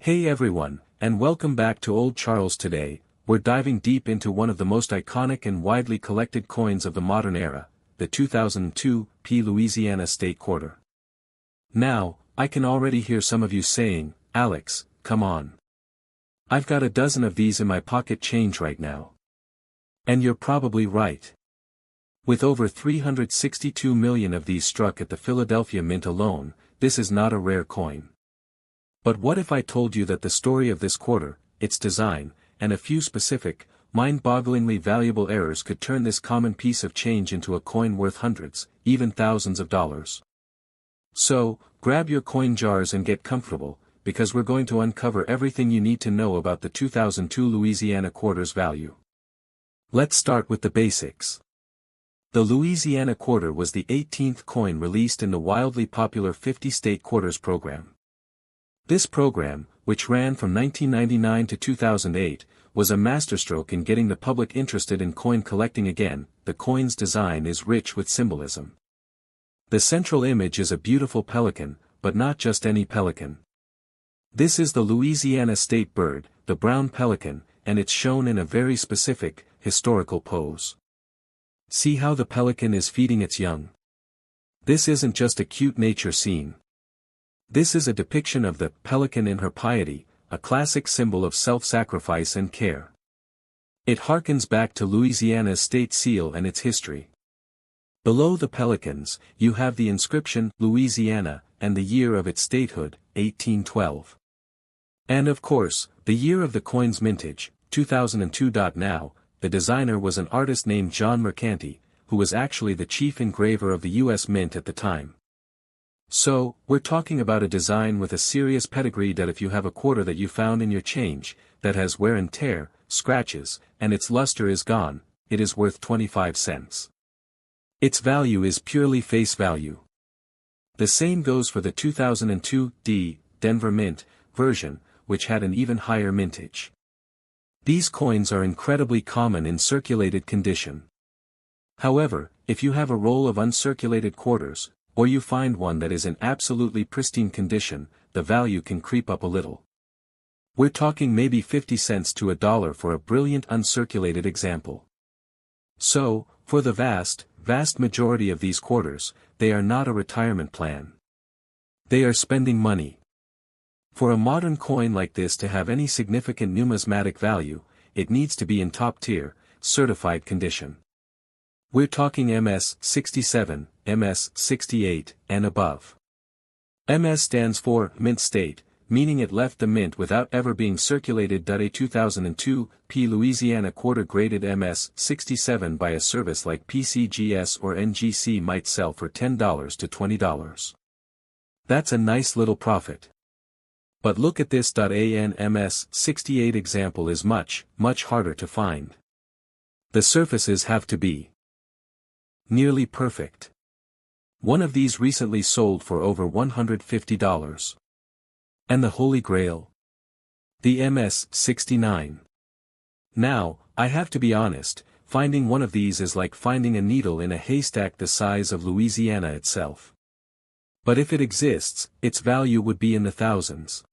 Hey everyone, and welcome back to Old Charles. Today, we're diving deep into one of the most iconic and widely collected coins of the modern era, the 2002 Louisiana State Quarter. Now, I can already hear some of you saying, Alex, come on. I've got a dozen of these in my pocket change right now. And you're probably right. With over 362 million of these struck at the Philadelphia Mint alone, this is not a rare coin. But what if I told you that the story of this quarter, its design, and a few specific, mind-bogglingly valuable errors could turn this common piece of change into a coin worth hundreds, even thousands of dollars? So, grab your coin jars and get comfortable, because we're going to uncover everything you need to know about the 2002 Louisiana Quarter's value. Let's start with the basics. The Louisiana Quarter was the 18th coin released in the wildly popular 50-state quarters program. This program, which ran from 1999 to 2008, was a masterstroke in getting the public interested in coin collecting again. The coin's design is rich with symbolism. The central image is a beautiful pelican, but not just any pelican. This is the Louisiana state bird, the brown pelican, and it's shown in a very specific, historical pose. See how the pelican is feeding its young? This isn't just a cute nature scene. This is a depiction of the pelican in her piety, a classic symbol of self-sacrifice and care. It harkens back to Louisiana's state seal and its history. Below the pelicans, you have the inscription, Louisiana, and the year of its statehood, 1812. And of course, the year of the coin's mintage, 2002. Now, the designer was an artist named John Mercanti, who was actually the chief engraver of the U.S. Mint at the time. So, we're talking about a design with a serious pedigree that if you have a quarter that you found in your change, that has wear and tear, scratches, and its luster is gone, it is worth 25 cents. Its value is purely face value. The same goes for the 2002 Denver Mint version, which had an even higher mintage. These coins are incredibly common in circulated condition. However, if you have a roll of uncirculated quarters, or you find one that is in absolutely pristine condition, the value can creep up a little. We're talking maybe 50 cents to $1 for a brilliant uncirculated example. So, for the vast majority of these quarters, they are not a retirement plan. They are spending money. For a modern coin like this to have any significant numismatic value, it needs to be in top-tier, certified condition. We're talking MS 67, MS 68, and above. MS stands for Mint State, meaning it left the mint without ever being circulated. A 2002 Louisiana Quarter graded MS 67 by a service like PCGS or NGC might sell for $10 to $20. That's a nice little profit. But look at this. An MS 68 example is much harder to find. The surfaces have to be nearly perfect. One of these recently sold for over $150. And the Holy Grail? The MS 69. Now, I have to be honest, finding one of these is like finding a needle in a haystack the size of Louisiana itself. But if it exists, its value would be in the thousands.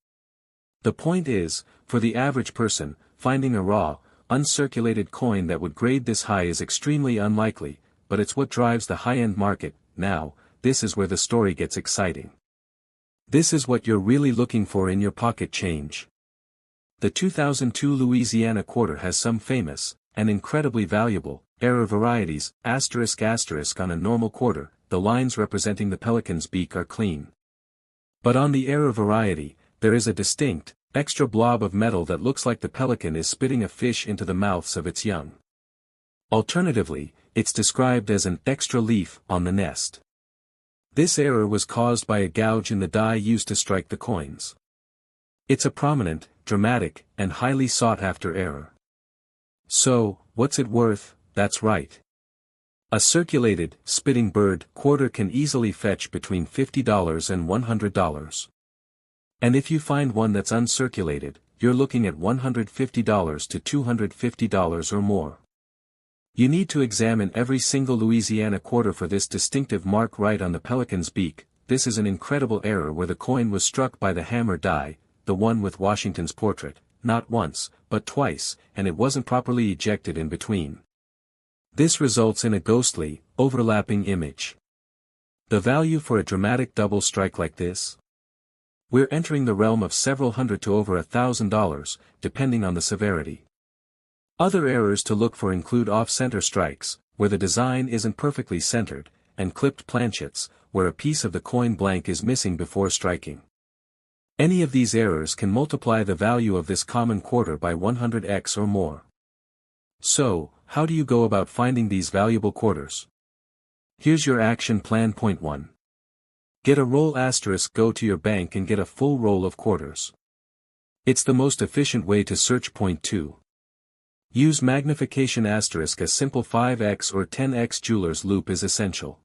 The point is, for the average person, finding a raw, uncirculated coin that would grade this high is extremely unlikely, but it's what drives the high-end market. Now, this is where the story gets exciting. This is what you're really looking for in your pocket change. The 2002 Louisiana Quarter has some famous, and incredibly valuable, error varieties, **** on a normal quarter, the lines representing the pelican's beak are clean. But on the error variety, there is a distinct, extra blob of metal that looks like the pelican is spitting a fish into the mouths of its young. Alternatively, it's described as an extra leaf on the nest. This error was caused by a gouge in the die used to strike the coins. It's a prominent, dramatic, and highly sought-after error. So, what's it worth? That's right. A circulated, spitting bird quarter can easily fetch between $50 and $100. And if you find one that's uncirculated, you're looking at $150 to $250 or more. You need to examine every single Louisiana quarter for this distinctive mark right on the pelican's beak. This is an incredible error where the coin was struck by the hammer die, the one with Washington's portrait, not once, but twice, and it wasn't properly ejected in between. This results in a ghostly, overlapping image. The value for a dramatic double strike like this? We're entering the realm of several hundred to over $1,000, depending on the severity. Other errors to look for include off-center strikes, where the design isn't perfectly centered, and clipped planchets, where a piece of the coin blank is missing before striking. Any of these errors can multiply the value of this common quarter by 100x or more. So, how do you go about finding these valuable quarters? Here's your action plan. Point 1. Get a roll. Go to your bank and get a full roll of quarters. It's the most efficient way to search. Point 2. Use magnification. A simple 5x or 10x jeweler's loupe is essential.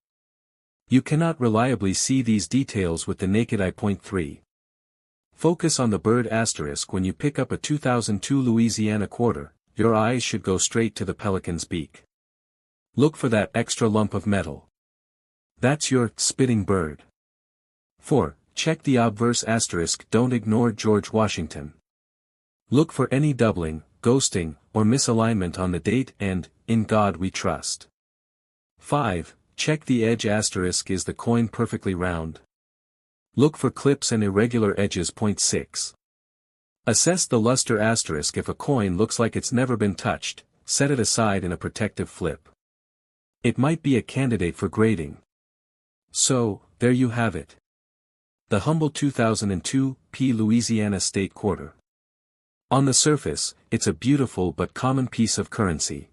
You cannot reliably see these details with the naked eye. Point 3. Focus on the bird. When you pick up a 2002 Louisiana quarter, your eyes should go straight to the pelican's beak. Look for that extra lump of metal. That's your spitting bird. 4. Check the obverse. Don't ignore George Washington. Look for any doubling, ghosting, or misalignment on the date and, "In God We Trust." 5. Check the edge. Is the coin perfectly round? Look for clips and irregular edges. Point 6. Assess the luster. If a coin looks like it's never been touched, set it aside in a protective flip. It might be a candidate for grading. So, there you have it. The humble 2002 Louisiana State Quarter. On the surface, it's a beautiful but common piece of currency.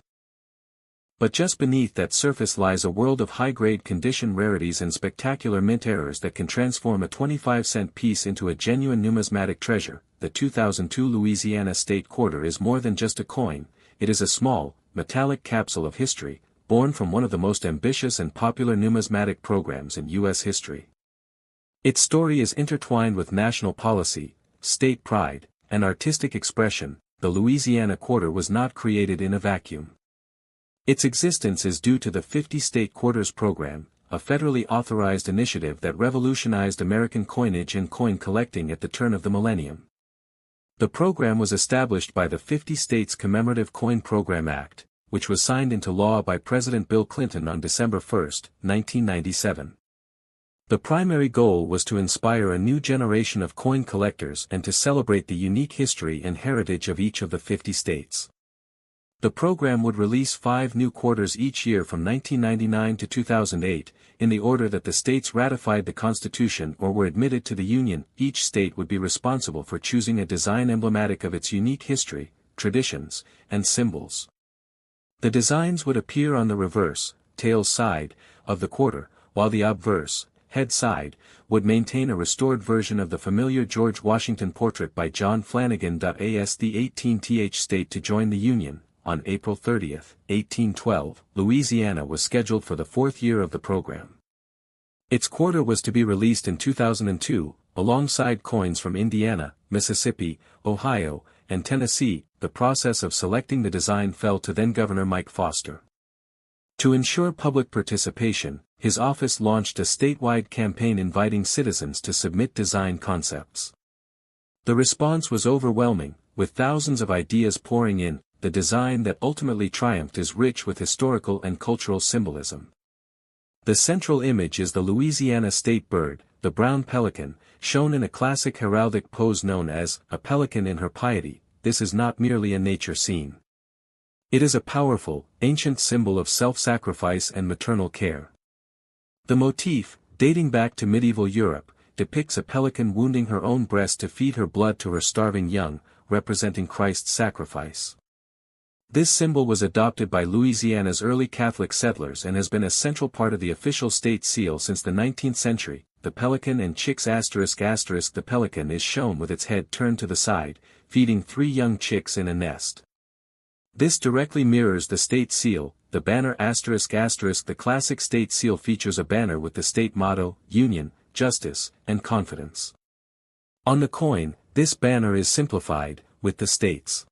But just beneath that surface lies a world of high-grade condition rarities and spectacular mint errors that can transform a 25-cent piece into a genuine numismatic treasure. The 2002 Louisiana State Quarter is more than just a coin, it is a small, metallic capsule of history, born from one of the most ambitious and popular numismatic programs in U.S. history. Its story is intertwined with national policy, state pride, and artistic expression. The Louisiana Quarter was not created in a vacuum. Its existence is due to the 50 State Quarters program, a federally authorized initiative that revolutionized American coinage and coin collecting at the turn of the millennium. The program was established by the 50 States Commemorative Coin Program Act, which was signed into law by President Bill Clinton on December 1, 1997. The primary goal was to inspire a new generation of coin collectors and to celebrate the unique history and heritage of each of the 50 states. The program would release 5 new quarters each year from 1999 to 2008, in the order that the states ratified the Constitution or were admitted to the Union. Each state would be responsible for choosing a design emblematic of its unique history, traditions, and symbols. The designs would appear on the reverse, tail side, of the quarter, while the obverse, head side, would maintain a restored version of the familiar George Washington portrait by John Flanagan. As the 18th state to join the Union, on April 30, 1812, Louisiana was scheduled for the 4th year of the program. Its quarter was to be released in 2002, alongside coins from Indiana, Mississippi, Ohio, and Tennessee. The process of selecting the design fell to then-Governor Mike Foster. To ensure public participation, his office launched a statewide campaign inviting citizens to submit design concepts. The response was overwhelming, with thousands of ideas pouring in. The design that ultimately triumphed is rich with historical and cultural symbolism. The central image is the Louisiana state bird, the brown pelican, shown in a classic heraldic pose known as a pelican in her piety. This is not merely a nature scene. It is a powerful, ancient symbol of self-sacrifice and maternal care. The motif, dating back to medieval Europe, depicts a pelican wounding her own breast to feed her blood to her starving young, representing Christ's sacrifice. This symbol was adopted by Louisiana's early Catholic settlers and has been a central part of the official state seal since the 19th century. The pelican and chicks. The pelican is shown with its head turned to the side, feeding 3 young chicks in a nest. This directly mirrors the state seal. The banner. The classic state seal features a banner with the state motto, Union, Justice, and Confidence. On the coin, this banner is simplified, with the states'